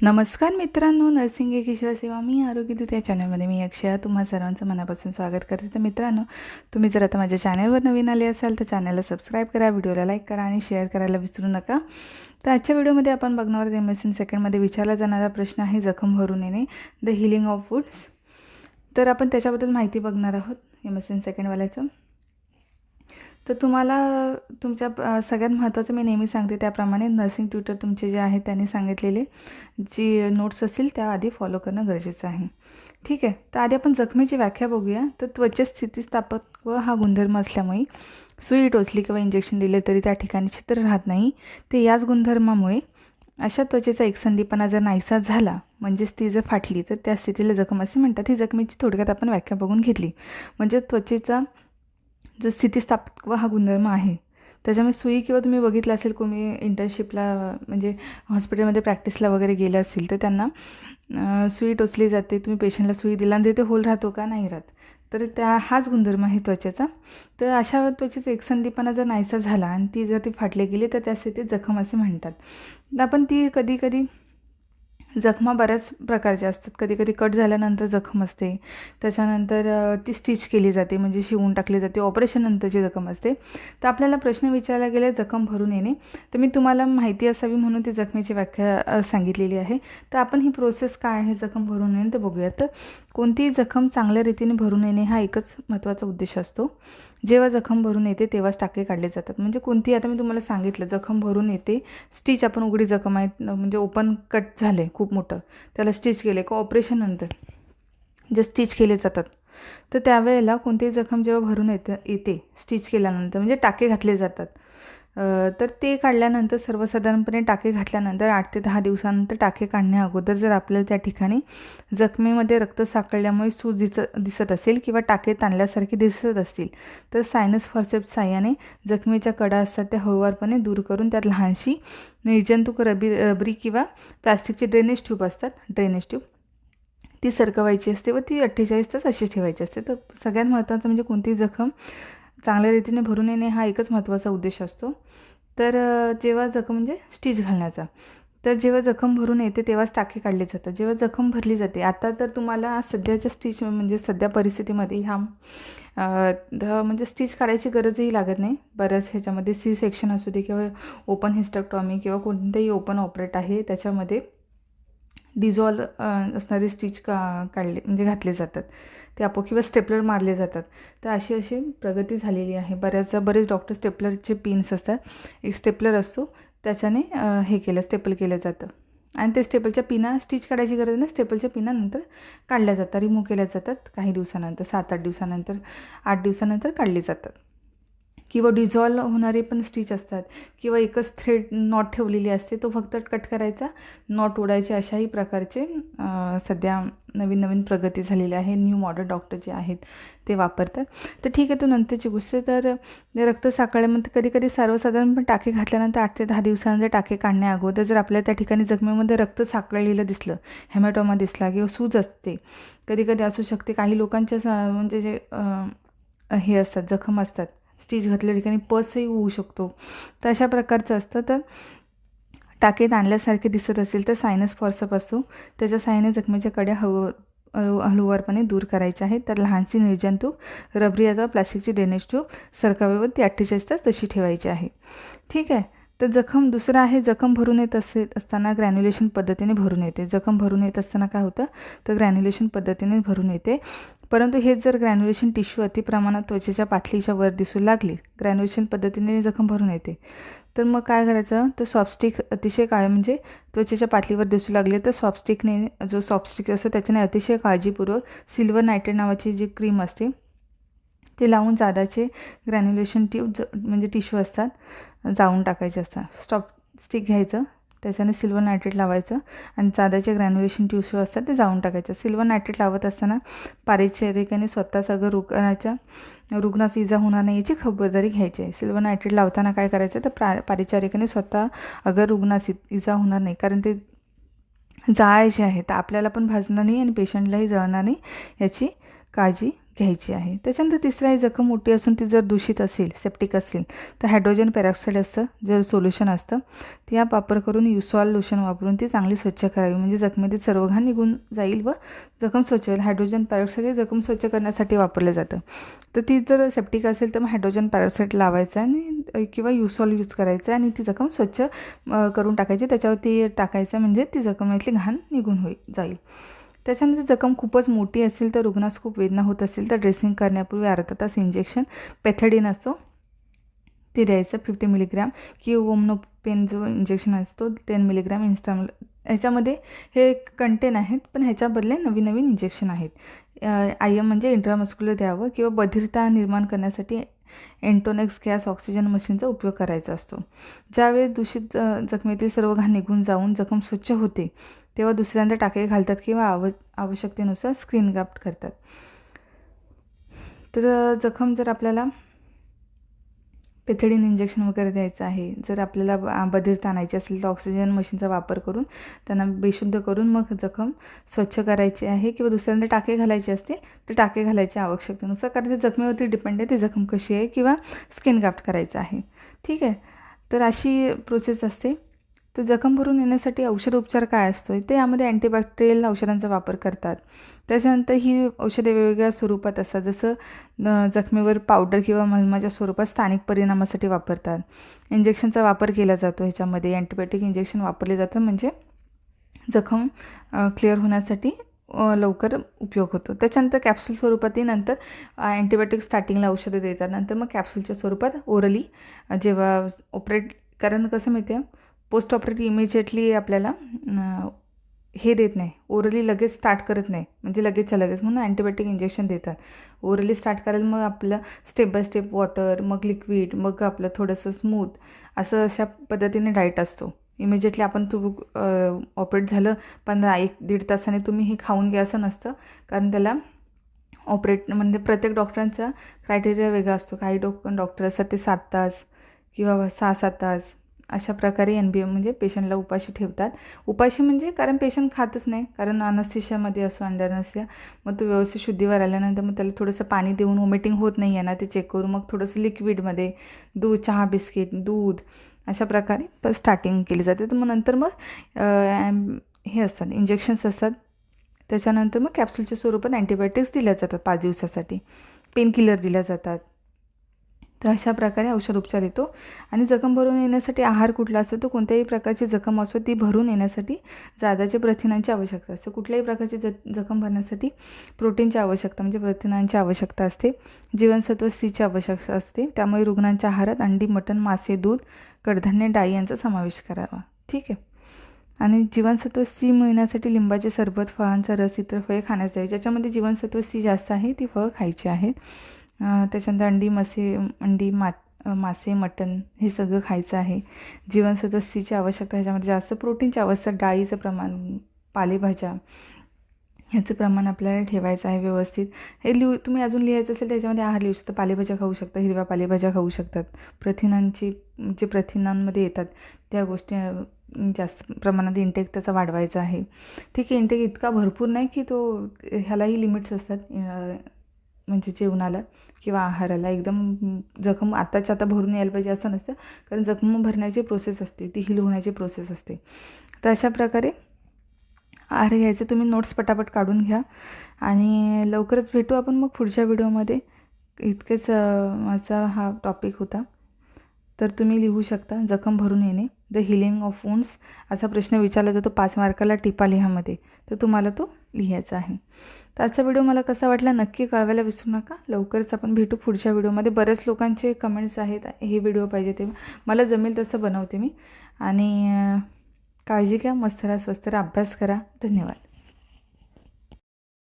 नमस्कार मित्रांनो, नर्सिंग एक ईश्वर सेवा मी आरोग्यदूत या चॅनलमध्ये मी अक्षया तुम्हा सर्वांचं मनापासून स्वागत करते. तर मित्रांनो, तुम्ही जर आता माझ्या चॅनलवर नवीन आले असाल तर चॅनलला सबस्क्राईब करा, व्हिडिओला लाईक करा आणि शेअर करायला विसरू नका. तर आजच्या व्हिडिओमध्ये आपण बघणार आहोत MSN सेकंडमध्ये विचारला जाणारा प्रश्न आहे जखम भरून येणे, द हिलिंग ऑफ वुंड्स. तर आपण त्याच्याबद्दल माहिती बघणार आहोत MSN सेकंडवाल्याचं. तर तुम्हाला तुमच्या सगळ्यात महत्त्वाचं मी नेहमी सांगते त्याप्रमाणे नर्सिंग ट्युटर तुमचे जे आहेत त्यांनी सांगितलेले जी नोट्स असतील त्या आधी फॉलो करणं गरजेचं आहे. ठीक आहे. तर आधी आपण जखमेची व्याख्या बघूया. तर त्वचा स्थितिस्थापकत्व हा गुणधर्म असल्यामुळे सुई टोचली किंवा इंजेक्शन दिले तरी त्या ठिकाणी छिद्र राहत नाही. ते याच गुणधर्मामुळे अशा त्वचेचा एकसंधीपणा जर नाहीसा झाला म्हणजेच ती जर फाटली तर त्या स्थितीला जखम असे म्हणतात. ही जखमेची थोडक्यात आपण व्याख्या बघून घेतली. म्हणजे त्वचेचा जो स्थितिस्थापकत्व हा गुणधर्म आहे त्याच्यामुळे सुई किंवा तुम्ही बघितलं असेल कोणी इंटर्नशिपला म्हणजे हॉस्पिटलमध्ये प्रॅक्टिसला वगैरे गेलं असेल तर त्यांना सुई टोचली जाते. तुम्ही पेशंटला सुई दिल्यानंतर ते होल राहतो का? नाही राहत. तर हाच गुणधर्म आहे त्वचेचा. तर अशा त्वचेचा एकसंधीपणा जर नाहीसा झाला आणि ती जर ती फाटली गेली तर त्या स्थितीत जखम असे म्हणतात. तर आपण ती कधी जखमा बऱ्याच प्रकारच्या असतात. कधी कट झाल्यानंतर जखम असते, त्याच्यानंतर ती स्टिच केली जाते म्हणजे शिवून टाकली जाते, ऑपरेशननंतरची जखम असते. तर आपल्याला प्रश्न विचारला गेला जखम भरून येणे. तर मी तुम्हाला माहिती असावी म्हणून ती जखमेची व्याख्या सांगितलेली आहे. तर आपण ही प्रोसेस काय आहे जखम भरून येणे ते बघूया. तर कोणतीही जखम चांगल्या रीतीने भरून येणे हा एकच महत्त्वाचा उद्देश असतो. जेव्हा जखम भरून येते तेव्हाच टाके काढले जातात. म्हणजे कोणती आता मी तुम्हाला सांगितलं जखम भरून येते, स्टिच आपण उघडी जखम आहे म्हणजे ओपन कट झाले खूप मोठं त्याला स्टिच केले का ऑपरेशननंतर जे स्टिच केले जातात तर त्यावेळेला कोणतीही जखम जेव्हा भरून येते स्टिच केल्यानंतर म्हणजे टाके घातले जातात. तर ते काढल्यानंतर सर्वसाधारणपणे टाके घातल्यानंतर 8 ते 10 दिवसानंतर टाके काढण्या अगोदर जर आपल्याला त्या ठिकाणी जखमेमध्ये रक्त साकळल्यामुळे सूज दिसत असेल किंवा टाके ताणल्यासारखे दिसत असतील तर सायनस फॉर्सेप्स साह्याने जखमेच्या कडा असतात त्या हळूवारपणे दूर करून त्यात लहानशी निर्जंतुक रबरी किंवा प्लास्टिकची ड्रेनेज ट्यूब असतात, ड्रेनेज ट्यूब ती सरकवायची असते व ती 48 तास अशी ठेवायची असते. तर सगळ्यात महत्त्वाचं म्हणजे कोणतीही जखम चांगल्या रीतीने भरून येणे हा एकच महत्त्वाचा उद्देश असतो. तर जेव्हा जखम म्हणजे स्टिच घालण्याचा, तर जेव्हा जखम भरून येते तेव्हाच टाके काढले जातात. जेव्हा जखम भरली जाते आता तर तुम्हाला सध्याच्या स्टिच म्हणजे सध्या परिस्थितीमध्ये म्हणजे स्टिच काढायची गरजही लागत नाही. बऱ्याच ह्याच्यामध्ये सी सेक्शन असू दे किंवा ओपन हिस्टेक्टॉमी किंवा कोणतेही ओपन ऑपरेट आहे त्याच्यामध्ये डिझॉल्व असणारे स्टिच काढले म्हणजे घातले जातात ते आपो किंवा स्टेपलर मारले जातात. तर अशी प्रगती झालेली आहे. बरेच डॉक्टर स्टेपलरचे पिन्स असतात, एक स्टेपलर असतो त्याच्याने स्टेपल केलं जातं आणि ते स्टेपलच्या पिना स्टिच काढायची गरज नाही, स्टेपलच्या पिना नंतर काढल्या जातात, रिमूव्ह केल्या जातात काही दिवसानंतर, 7-8 दिवसानंतर, 8 दिवसानंतर काढली जातात. किंवा डिझॉल्व होणारे पण स्टिच असतात किंवा एकच थ्रेड नॉट ठेवलेली असते तो फक्त कट करायचा, नॉट ओढायचे, अशाही प्रकारचे सध्या नवीन प्रगती झालेली आहे. न्यू मॉडर्न डॉक्टर जे आहेत ते वापरतात. तर ठीक आहे, तो नंतरची गोष्ट. तर रक्त साकळल्यामध्ये कधी सर्वसाधारणपणे टाके घातल्यानंतर 8 ते 10 दिवसानंतर टाके काढण्या अगोदर जर आपल्याला त्या ठिकाणी जखमेमध्ये रक्त साकळलेलं दिसलं, हेमॅटोमा दिसला किंवा सूज असते, कधी असू शकते. काही लोकांच्या म्हणजे जे हे असतात जखम असतात स्टिच घातल्या ठिकाणी पसही होऊ शकतो. तर अशा प्रकारचं असतं. तर टाके ताणल्यासारखे दिसत असेल तर सायनस फॉर्सेप्स असतो, त्याच्या साहाय्याने जखमेच्या कड्या हळूवारपणे दूर करायच्या आहेत. तर लहानशी निर्जंतुक रबरी अथवा प्लास्टिकची ड्रेनेज ट्यूब सरकावेवर ती 48 तास तशी ठेवायची आहे. ठीक आहे. तर दुसरं आहे जखम भरून येत असताना ग्रॅन्युलेशन पद्धतीने भरून येते. जखम भरून येत असताना काय होतं तर ग्रॅन्युलेशन पद्धतीने भरून येते. परंतु हेच जर ग्रॅन्युलेशन टिश्यू अतिप्रमाणात त्वचेच्या पातळीच्या वर दिसू लागली, ग्रॅन्युलेशन पद्धतीने जखम भरून येते, तर मग काय करायचं तर सॉफ्टस्टिक अतिशय म्हणजे त्वचेच्या पातळीवर दिसू लागले तर जो सॉफ्टस्टिक असतो त्याच्याने अतिशय काळजीपूर्वक सिल्वर नायट्रेट नावाची जी क्रीम असते ते लावून जादाचे ग्रॅन्युलेशन ट्यूब म्हणजे टिश्यू असतात जाळून टाकायचे असतात. स्टिक घ्यायचं, त्याच्याने सिल्वर नायट्रेट लावायचं आणि जादाचे ग्रॅन्युलेशन टिश्यू असतात ते जाळून टाकायचं. सिल्वर नायट्रेट लावत असताना पारिचारिकाने स्वतःच अगर रुग्णास इजा होणार नाही याची खबरदारी घ्यायची आहे. सिल्वर नायट्रेट लावताना काय करायचं तर पारिचारिकाने स्वतः अगर रुग्णास इजा होणार नाही, कारण ते जाळायचे आहे तर आपल्याला पण भाजणार नाही आणि पेशंटलाही जळणार नाही याची काळजी घ्यायची आहे. त्याच्यानंतर तिसरं आहे, जखम मोठी असून ती जर दूषित असेल, सेप्टिक असेल, तर हायड्रोजन पेरॉक्साईड असतं जे सोल्युशन असतं, ते या वापर करून युसॉल लोशन वापरून ती चांगली स्वच्छ करावी. म्हणजे जखमेतील सर्व घाण निघून जाईल व जखम स्वच्छ होईल. हायड्रोजन पेरॉक्साईड हे जखम स्वच्छ करण्यासाठी वापरलं जातं. तर ती जर सेप्टिक असेल तर मग हायड्रोजन पेरॉक्साईड लावायचं आणि किंवा युसॉल यूज करायचं आणि ती जखम स्वच्छ करून टाकायची. त्याच्यावरती टाकायचं म्हणजे ती जखमेतली घाण निघून जाईल. त्याच्यानंतर जखम खूपच मोठी असेल तर रुग्णास खूप वेदना होत असेल तर ड्रेसिंग करण्यापूर्वी अर्धा तास इंजेक्शन पॅथेडिन असतो ते द्यायचं 50 मिलीग्रॅम, की ओमनोपेन जो इंजेक्शन असतो 10 मिलीग्रॅम इन्स्टामोल. ह्याच्यामध्ये हे कंटेन आहेत, पण ह्याच्या बदले नवीन नवीन इंजेक्शन आहेत. IM म्हणजे इंट्रामस्क्युलर द्यावं किंवा बधिरता निर्माण करण्यासाठी एन्टोनेक्स गॅस ऑक्सिजन मशीनचा उपयोग करायचा असतो. ज्यावेळेस दूषित जखमेतील सर्व घाण निघून जाऊन जखम स्वच्छ होते तेव्हा दुसऱ्यांदा टाके घालतात किंवा आवश्यकतेनुसार स्क्रीन ग्राफ्ट करतात. तर जखम जर आपल्याला पॅथेडिन इंजेक्शन वगैरे द्यायचं आहे, जर आपल्याला बधिरता आणायची असेल तर ऑक्सिजन मशीनचा वापर करून त्यांना बेशुद्ध करून मग जखम स्वच्छ करायची आहे किंवा दुसऱ्यांदा टाके घालायचे असतील तर टाके घालायचे आवश्यकतेनुसार, कारण ते जखमेवरती डिपेंड आहे ती जखम कशी आहे, किंवा स्किन ग्राफ्ट करायचं आहे. ठीक आहे, तर अशी प्रोसेस असते. तर जखम भरून येण्यासाठी औषध उपचार काय असतो, ते यामध्ये अँटीबॅक्टेरियल औषधांचा वापर करतात. त्याच्यानंतर ही औषधे वेगवेगळ्या स्वरूपात असतात, जसं जखमेवर पावडर किंवा मलमाच्या स्वरूपात स्थानिक परिणामासाठी वापरतात. इंजेक्शनचा वापर केला जातो, ह्याच्यामध्ये अँटीबायोटिक इंजेक्शन वापरले जातं म्हणजे जखम क्लिअर होण्यासाठी लवकर उपयोग होतो. त्याच्यानंतर कॅप्सूल स्वरूपातही नंतर अँटीबायोटिक स्टार्टिंगला औषधं देतात, नंतर मग कॅप्सूलच्या स्वरूपात ओरली जेव्हा ऑपरेट, कारण कसं माहिती आहे पोस्ट ऑपरेटिव्ह इमिजिएटली आपल्याला हे देत नाही, ओरली लगेच स्टार्ट करत नाही, म्हणजे लगेचच्या लगेच, म्हणून अँटीबायोटिक इंजेक्शन देतात. ओरली स्टार्ट करायला मग आपलं स्टेप बाय स्टेप वॉटर, मग लिक्विड, मग आपलं थोडंसं स्मूथ, असं अशा पद्धतीने डाईट असतो. इमिजिएटली आपण ऑपरेट झालं 1-1.5 तासाने तुम्ही हे खाऊन घ्या असं नसतं, कारण त्याला ऑपरेट म्हणजे प्रत्येक डॉक्टरांचा क्रायटेरिया वेगळा असतो. काही डॉक्टर असतात ते 7 तास किंवा 6-7 तास अशा प्रकारे NBM म्हणजे पेशंटला उपाशी ठेवतात. उपाशी म्हणजे कारण पेशंट खातच नाही, कारण अनस्थेशियामध्ये असो, अंडर अनस्थेशिया, मग तो व्यवस्थित शुद्धीवर आल्यानंतर मग त्याला थोडंसं पाणी देऊन वॉमिटिंग होत नाही आहे ना ते चेक करून मग थोडंसं लिक्विडमध्ये दूध, चहा, बिस्किट, दूध अशा प्रकारे स्टार्टिंग केली जाते. तर मग नंतर मग हे असतात इंजेक्शन्स असतात. त्याच्यानंतर मग कॅप्सूलच्या स्वरूपात अँटीबायोटिक्स दिल्या जातात 5 दिवसासाठी, पेन किलर दिल्या जातात. तर अशा प्रकारे औषध उपचार येतो. आणि जखम भरून येण्यासाठी आहार कुठला असतो, तो कोणत्याही प्रकारची जखम असो ती भरून येण्यासाठी जादाचे प्रथिनांची आवश्यकता असते. कुठल्याही प्रकारची जखम भरण्यासाठी प्रोटीनची आवश्यकता म्हणजे प्रथिनांची आवश्यकता असते. जीवनसत्व Cची आवश्यकता असते. त्यामुळे रुग्णांच्या आहारात अंडी, मटण, मासे, दूध, कडधान्य, डाळी यांचा समावेश करावा. ठीक आहे. आणि जीवनसत्व C मिळण्यासाठी लिंबाचे सरबत, फळांचा रस, इतर फळे खाण्यास द्यावी. ज्याच्यामध्ये जीवनसत्व C जास्त आहे ती फळं खायची आहेत. त्याच्यानंतर मासे, मटण हे सगळं खायचं आहे. जीवनसत्व Cची आवश्यकता ह्याच्यामध्ये जास्त, प्रोटीनची आवश्यकता, डाळीचं प्रमाण, पालेभाज्या ह्याचं प्रमाण आपल्याला ठेवायचं आहे व्यवस्थित. हे तुम्ही अजून लिहायचं असेल त्याच्यामध्ये आहार लिहू शकता. पालेभाज्या खाऊ शकता, हिरव्या पालेभाज्या खाऊ शकतात. जे प्रथिनांमध्ये येतात त्या गोष्टी जास्त प्रमाणात इंटेक त्याचा वाढवायचा आहे. ठीक आहे, इंटेक इतका भरपूर नाही की तो ह्यालाही लिमिट्स असतात, म्हणजे जेवणाला किंवा आहाराला. एकदम जखम आताच्या आता भरून यायला पाहिजे असं नसतं, कारण जखम भरण्याची प्रोसेस असते, ती हील होण्याची प्रोसेस असते. तर अशा प्रकारे आहार घ्यायचे. तुम्ही नोट्स पटापट काढून घ्या आणि लवकरच भेटू आपण मग पुढच्या व्हिडिओमध्ये. इतकेच माझा हा टॉपिक होता. तर तुम्ही लिहू शकता जखम भरून येणे, द हिलिंग ऑफ वुंड्स असा प्रश्न विचारला जातो 5 मार्काला टिपा लिहामध्ये, तर तुम्हाला तो लिहायचा आहे. तर आजचा व्हिडिओ मला कसा वाटला नक्की कळवायला विसरू नका. लवकरच आपण भेटू पुढच्या व्हिडिओमध्ये. बऱ्याच लोकांचे कमेंट्स आहेत हे व्हिडिओ पाहिजे ते, मला जमेल तसं बनवते मी. आणि काळजी घ्या, मस्त राहा, स्वस्त राहा, अभ्यास करा. धन्यवाद.